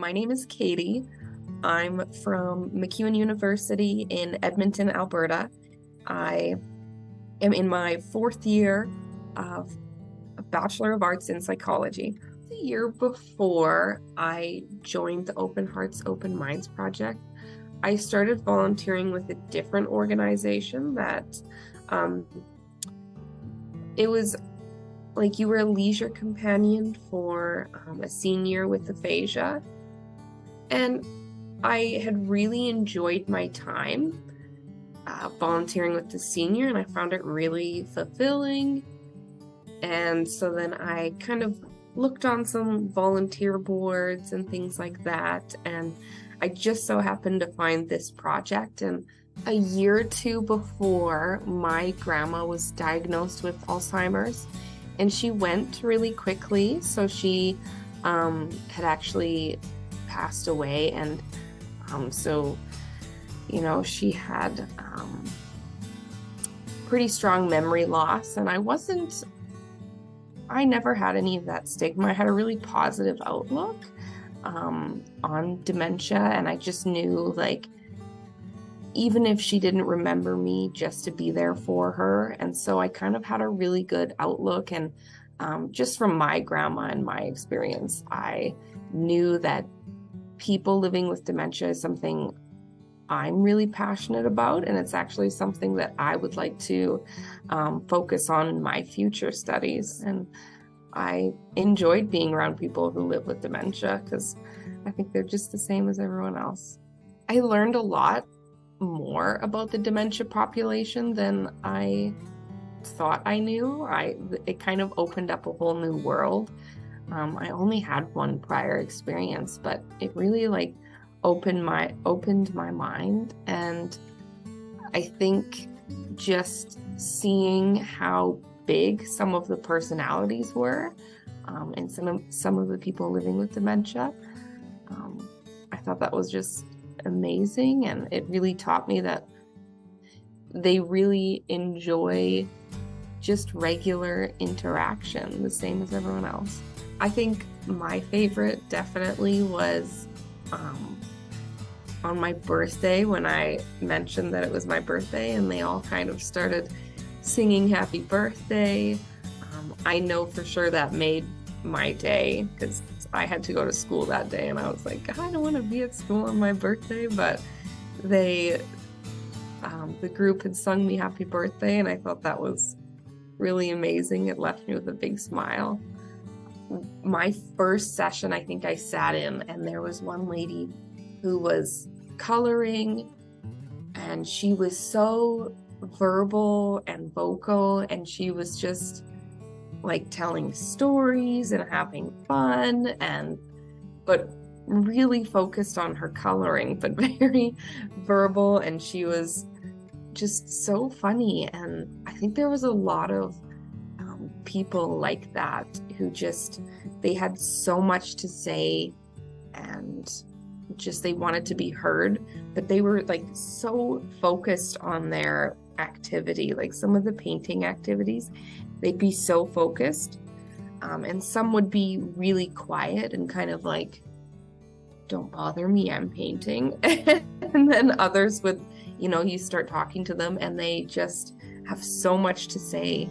My name is Katie. I'm from MacEwan University in Edmonton, Alberta. I am in my fourth year of a Bachelor of Arts in Psychology. The year before I joined the Open Hearts, Open Minds project, I started volunteering with a different organization that it was like you were a leisure companion for a senior with aphasia. And I had really enjoyed my time volunteering with the senior, and I found it really fulfilling. And so then I kind of looked on some volunteer boards and things like that, and I just so happened to find this project. And a year or two before, my grandma was diagnosed with Alzheimer's, and she went really quickly. So she had actually passed away, and so she had pretty strong memory loss, and I never had any of that stigma. I had a really positive outlook on dementia, and I just knew, like, even if she didn't remember me, just to be there for her. And so I kind of had a really good outlook, and just from my grandma and my experience, I knew that people living with dementia is something I'm really passionate about, and it's actually something that I would like to focus on in my future studies. And I enjoyed being around people who live with dementia because I think they're just the same as everyone else. I learned a lot more about the dementia population than I thought I knew. It kind of opened up a whole new world. I only had one prior experience, but it really opened my mind. And I think just seeing how big some of the personalities were, and some of the people living with dementia, I thought that was just amazing. And it really taught me that they really enjoy just regular interaction, the same as everyone else. I think my favorite definitely was on my birthday, when I mentioned that it was my birthday, and they all kind of started singing happy birthday. I know for sure that made my day, because I had to go to school that day, and I was like, I don't want to be at school on my birthday, but the group had sung me happy birthday, and I thought that was really amazing. It left me with a big smile. My first session, I think I sat in, and there was one lady who was coloring, and she was so verbal and vocal, and she was just like telling stories and having fun, but really focused on her coloring, but very verbal, and she was just so funny. And I think there was a lot of people like that who they had so much to say, and just they wanted to be heard, but they were like so focused on their activity. Like some of the painting activities, they'd be so focused, and some would be really quiet and kind of like, don't bother me, I'm painting. And then others would, you start talking to them, and they just have so much to say.